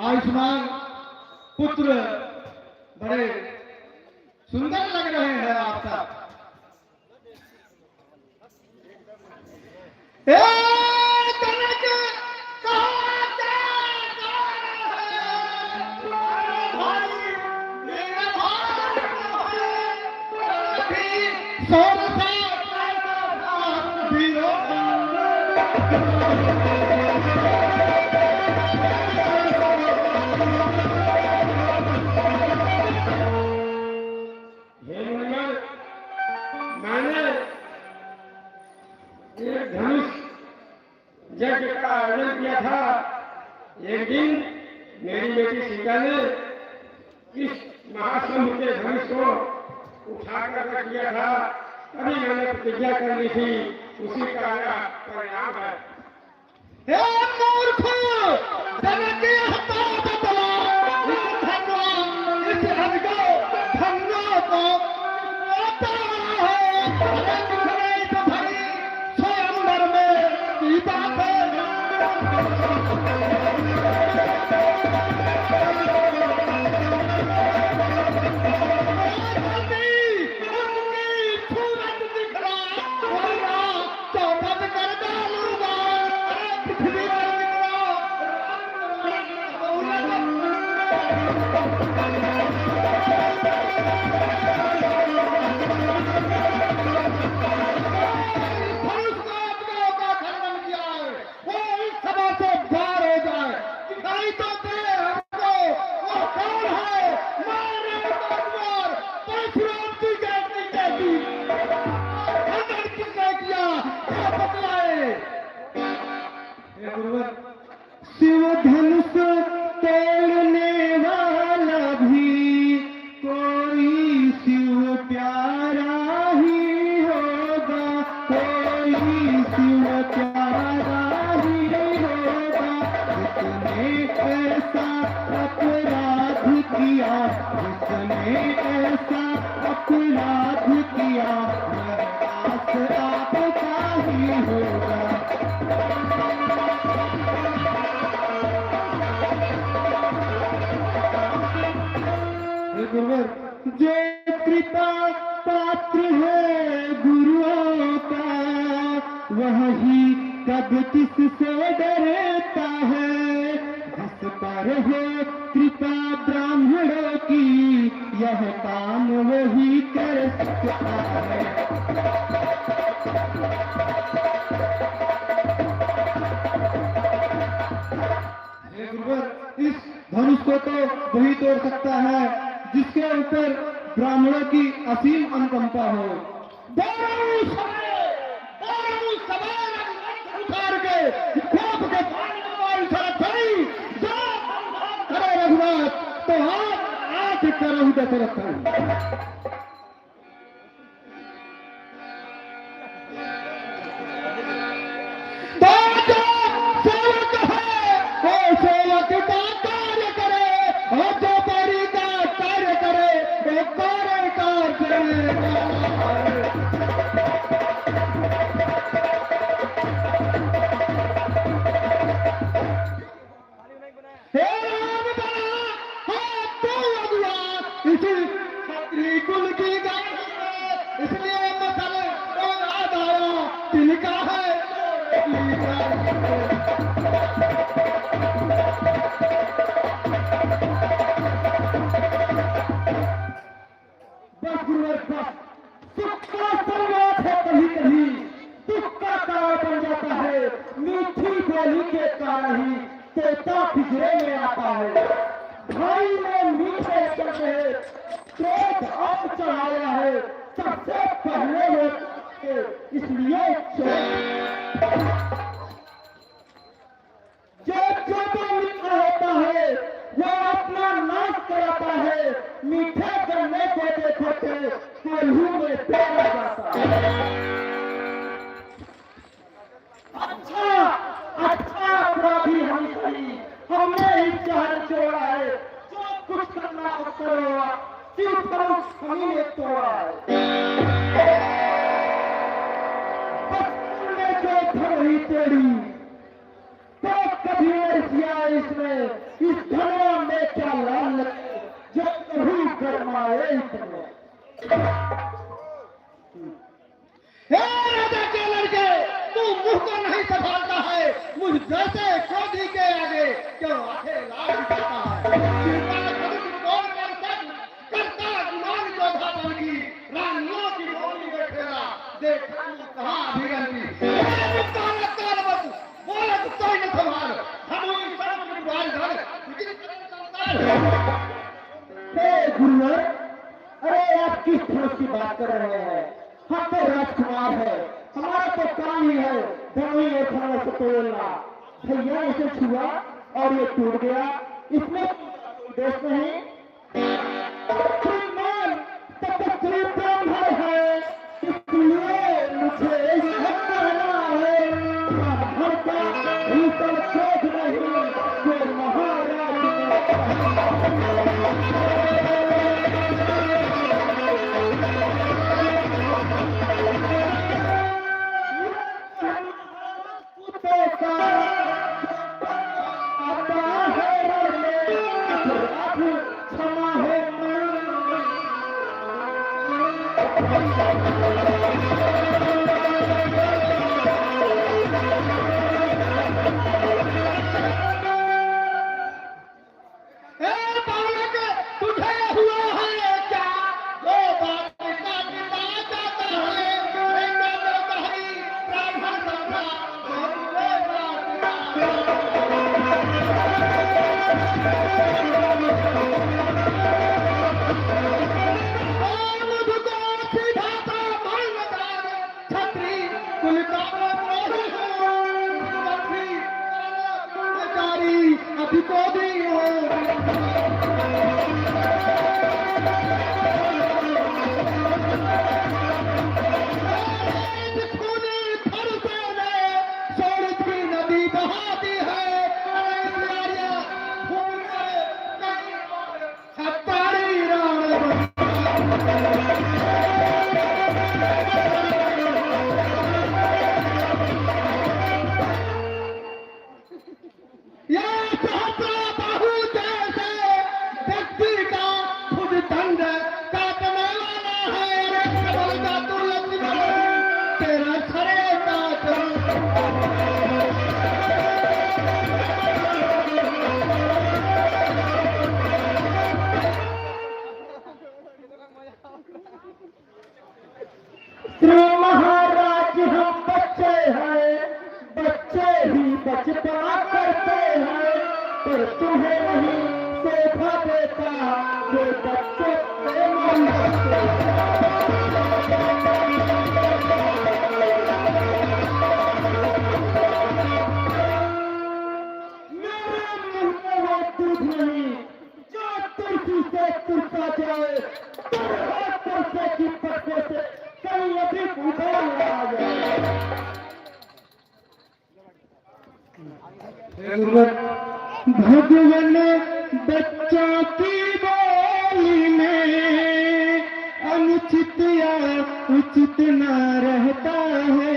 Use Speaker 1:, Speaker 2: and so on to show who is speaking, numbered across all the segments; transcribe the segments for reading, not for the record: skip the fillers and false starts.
Speaker 1: आयुष्मान पुत्र बड़े सुंदर लग रहे हैं आप सब।
Speaker 2: यज्ञ का आयोजन किया था। एक दिन मेरी बेटी सीता ने इस महासंघ के धनुष को उठाकर रख दिया था। तभी मैंने प्रतिज्ञा कर ली थी, उसी का परिणाम है।
Speaker 1: शिव धनुष तोड़ने वाला भी कोई शिव प्यारा ही होगा, कोई शिव प्यारा ही होगा। जिसने ऐसा अपराध किया, जिसने ऐसा अपराध किया, आस आपका ही होगा। जो कृपा पात्र है गुरुओं का, वह ही कब किससे डरता है। जिस पर हो कृपा ब्राह्मणों की, यह काम वही कर सकता है। इस धनुष को तो वही तोड़ सकता है जिसके ऊपर ब्राह्मणों की असीम अनुकंपा हो। उतार के खोप के रघुनाथ तो हाथ करो दशरथ। पिछड़े में आता है। भाई ने मीठे करके पेट अब चढ़ाया है, सबसे पहले वो इसलिए जो मीठा होता है वो अपना नाश कराता है। मीठे करने को देखो कोल्हू में पेड़ जाता है। अच्छा अपराधी हम सही, हमने ही शहर छोड़ा है। जो कुछ करना हो करो, सिर्फ हमी ने तोड़ा है। बचपन में जो घर ही तेरी तो कभी ऐसी इसमें, इस धनवा में क्या लाल लगे, जो कहीं गरमाए इतने।
Speaker 3: हे राजा के लड़के, तू मुंह को नहीं संभालता है, मुझ जैसे क्रोधी के आगे क्यों आंखें लाल दिखाता है? सीता धनुष तोड़ कर सब करता गुमान योद्धा बन की, रानियों की गोली में खेला, देखा तू कहाँ अभिगंती। बोला तो कोई न संभाल, हम ही सब परिवार घर
Speaker 1: हे गुरुवर, अरे आप किस तरह की बात कर रहे हैं? हम तो राजकुमार है, हमारा तो काम ही है धनुई और धनुष से तोड़ना। भैया इसे छुआ और ये टूट गया, इसमें दोष नहीं। श्रीमान तब तक श्री ब्राह्मण है, इसलिए मुझे यह कहना है, ब्राह्मण का भीतर क्रोध नहीं, जो महाराज क्षमा है
Speaker 3: तुझे हुआ है क्या? जो बात पिता पिता जाता है, ब्राह्मण समझा छत्री कुल का अभी को भी हो। नदी बहाती है, व्यक्ति का खुद दंड काटने वाला है। तू लक्ष्मण तेरा खरे काट
Speaker 1: श्री महाराज हम बच्चे हैं, बच्चे ही बचपना करते हैं, पर तुम्हें नहीं शोभा देता जो बच्चे प्रेम करते हैं। मेरे मुंह में वो दूध नहीं जो तुलसी से तुरसा जाए, तुरसे की पत्ते से कहीं अधिक उधार आ जाए। भगवान बच्चों की बोली में अनुचित या उचित न रहता है,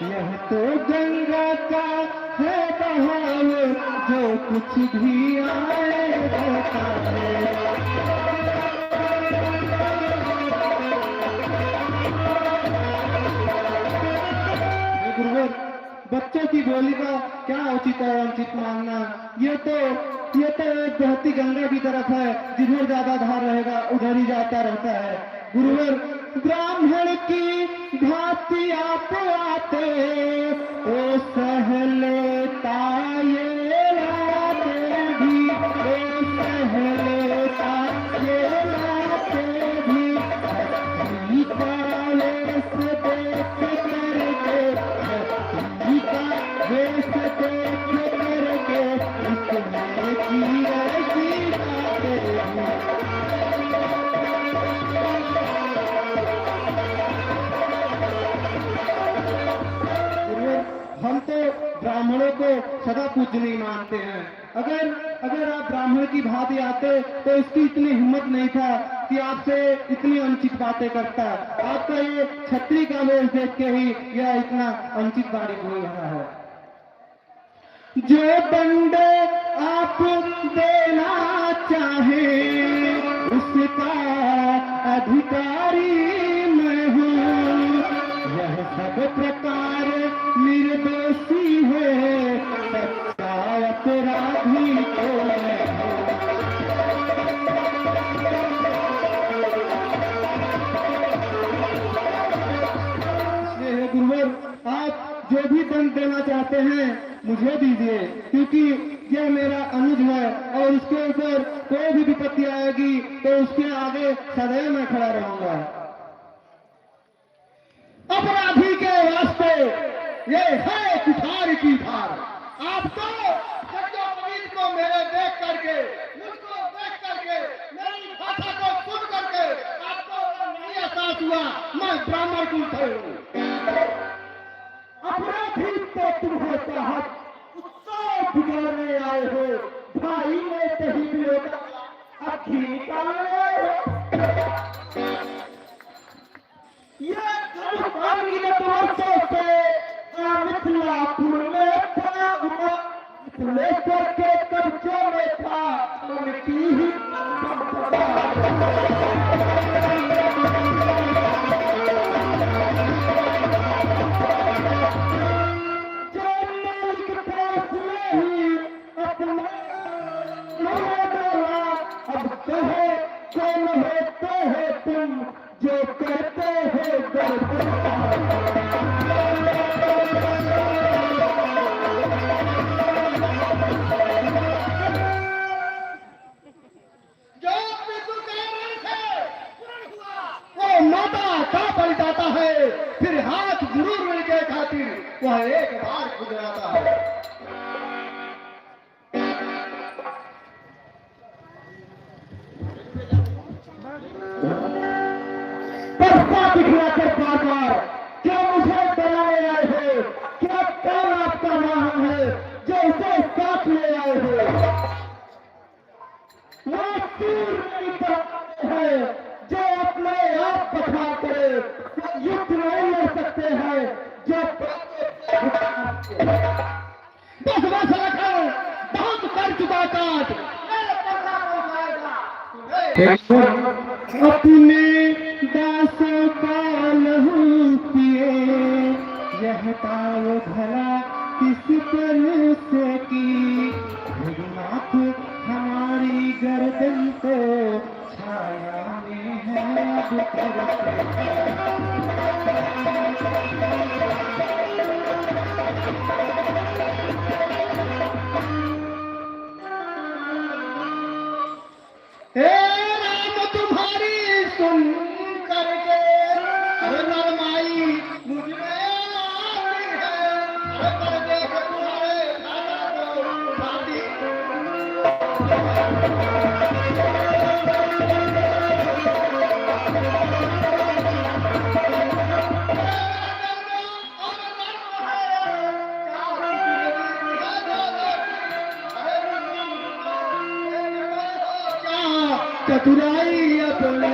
Speaker 1: यह तो गंगा का है बहाव जो कुछ भी आए रहता है। बच्चों की बोली का क्या उचित और अनुचित मानना? ये तो एक बहती गंगा की तरफ है, जिधर ज्यादा धार रहेगा उधर ही जाता रहता है। गुरुवर, ब्राह्मण की भांति आप आते ओ सहलेता ये लाते भी, ओ सहलेता ये लाते भी, वेश देख करके, वेश देख करके इसमें की ऐसी बातें। हम तो ब्राह्मणों को सदा पूज्य नहीं मानते हैं। अगर आप ब्राह्मण की भांति आते तो इसकी इतनी हिम्मत नहीं था कि आपसे इतनी अनुचित बातें करता। आपका ये छत्री का वेश देख के ही यह इतना अनुचित बात बोल रहा है। जो दंड आप देना चाहे उसका अधिकारी मैं हूँ। यह सब प्रकार निर्दोषी है, सच्चा अपराधी तो मैं हूँ। इसलिए गुरुवर, आप जो भी दंड देना चाहते हैं मुझे दीजिए, क्योंकि यह मेरा अनुज है और उसके ऊपर कोई भी विपत्ति आएगी तो उसके आगे सदैव मैं खड़ा रहूंगा।
Speaker 3: अपराधी के वास्ते ये है कुठार की धार। आपको सत्यापीठ को मेरे देख करके, मुझको देख करके, मेरी भाषा को सुन करके आपको नहीं एहसास हुआ मैं ब्राह्मण कुल से हूँ।
Speaker 1: अपराधी तो तुम्हें चाहत उत्साह बिगाड़ने आए हो, भाई ने कहीं होगा अखी निकालने आए हो। ये वर्षों से मिथिलापुर में था, मिथिलेश्वर के कब्जों में था, उनकी ही कौन होते हो तुम जो कहते हो
Speaker 3: जो पितु कह रहे थे वो माता का बल जाता है, फिर हाथ जरूर मिलके खातिर वह एक बार गुजराता है।
Speaker 1: दिखलाकर बार बार क्या मुझे डराने आए हो? क्या कौन आपका नाम है जो उसे साथ ले आए हो? वो तीर नहीं करते हैं जो अपने आप पछा करे, युद्ध नहीं लड़ सकते हैं जो
Speaker 3: बस बस रखो, बहुत कर चुका काज, मेरे पैसा पहुंचाएगा।
Speaker 1: अपने दासों का लहू पिए, यह ताव भला किस पर से की, नाथ हमारी गर्दन को छाया में है
Speaker 3: हे राम तुम्हारी सुन करके नरमाई मुझ में आती है। अरे पर देख तुम्हारे दादा को शादी चतुराई अपने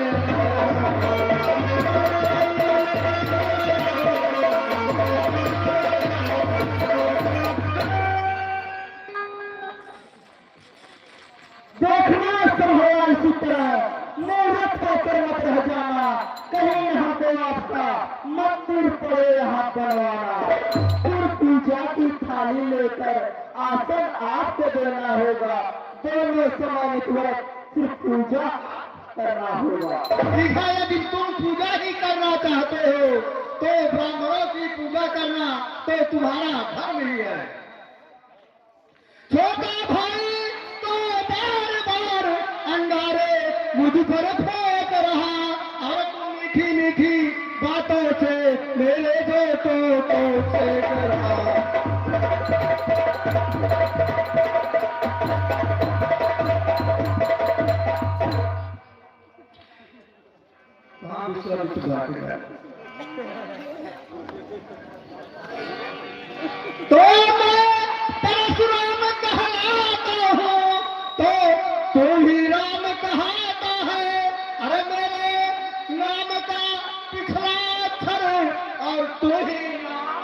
Speaker 1: देखना संभला इसी तरह मूर्ख होकर मत रह जाना, कहीं यहाँ पे आपका मंदिर पड़े यहाँ बनवाना, फिर पूजा की थाली लेकर आसन आपको देना होगा, दोनों समानित वर्ग सिर्फ पूजा करना होगा।
Speaker 3: लिखा यदि तुम पूजा ही करना चाहते हो तो ब्राह्मणों की पूजा करना तो तुम्हारा धर्म ही है। छोटा भाई तो बार बार अंगारे मुझ पर फेंक रहा, और तुम मीठी मीठी बातों से मेरे बेटों को फेंक रहा। तो मैं परशुराम कहलाता हूँ तो तू ही राम कहता है। अरे मेरे नाम का पिछला अक्षर और तू ही नाम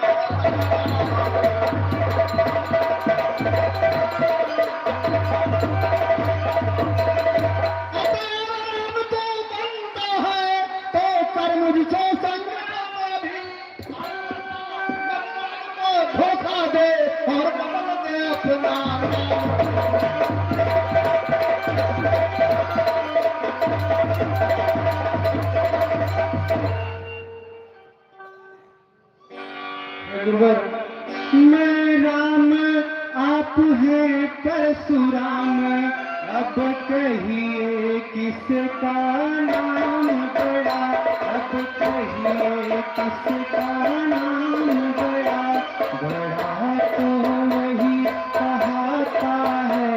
Speaker 3: दे और बदल दे अपना
Speaker 1: गुरुवर, मैं राम आप हैं परशुराम, अब कहिए किसका नाम बड़ा, अब कहिए किसका नाम बड़ा, बड़ा तो वही कहाता है,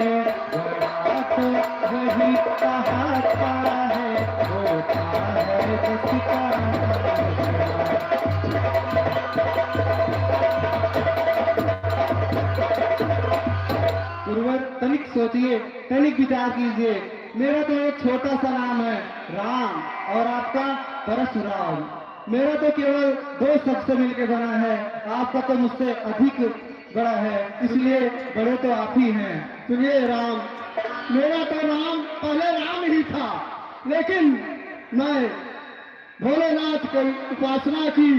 Speaker 1: बड़ा तो वही कहाता है, होता है जिसका नाम बड़ा। गुरुवर, तनिक सोचिए, तनिक विचार कीजिए। मेरा तो एक छोटा सा नाम है राम और आपका परशुराम। मेरा तो केवल 2 शब्द से मिलकर बना है, आपका तो मुझसे अधिक बड़ा है, इसलिए बड़े तो आप ही हैं।
Speaker 3: सुनिए राम, मेरा तो नाम पहले राम ही था, लेकिन मैं भोलेनाथ की उपासना की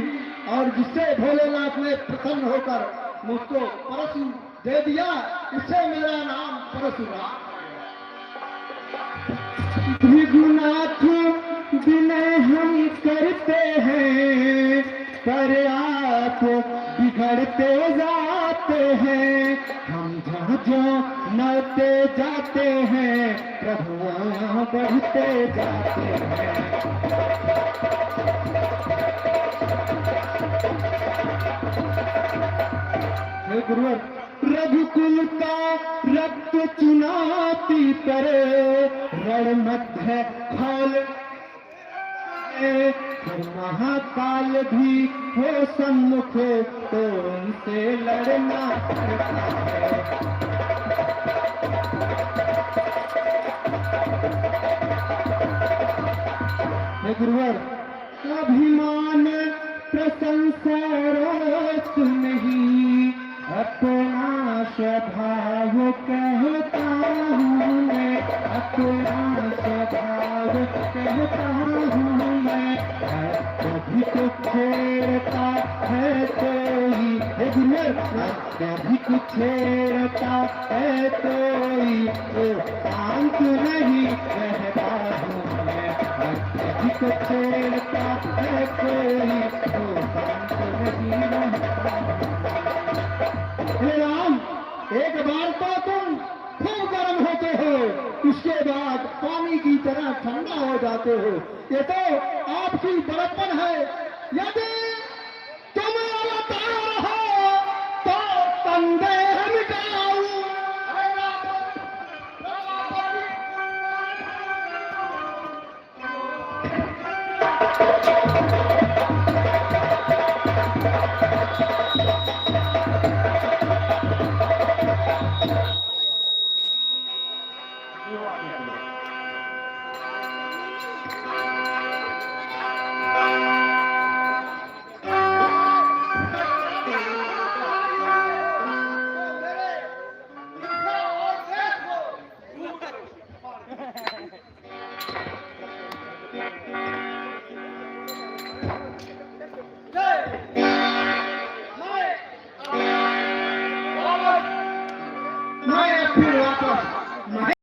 Speaker 3: और जिससे भोलेनाथ ने प्रसन्न होकर मुझको परशु दे दिया, इससे मेरा नाम परशुराम।
Speaker 1: भृगुनाथ विनय हम करते हैं, पर आप बिगड़ते जाते हैं, हम जहाँ जो मरते जाते हैं, प्रभु वहाँ बढ़ते जाते हैं। हे गुरुवर, रघुकुल का रक्त चुनाती करे, रण मध्य खोल महाकाल भी हो सम्मुख, तो उनसे लड़ना पड़ता है। हे गुरुवर, अभिमान प्रशंसा रोष नहीं, अपना स्वभाव कहता हूँ मैं, अपना स्वभाव कहता हूँ मैं, कभी कुछ छेड़ता है कोई, कभी कुछ छेड़ता है कोई, तो शांत नहीं रहता हूँ मैं, कभी कुछ छेड़ता है कोई, तो शांत नहीं रहता हूँ।
Speaker 3: हे राम, एक बार तो तुम खूब गर्म होते हो, उसके बाद पानी की तरह ठंडा हो जाते हो। ये तो आपकी बड़प्पन है। यदि तुम अवतार हो तो संदेह मिटाओ। मैं फिर वापस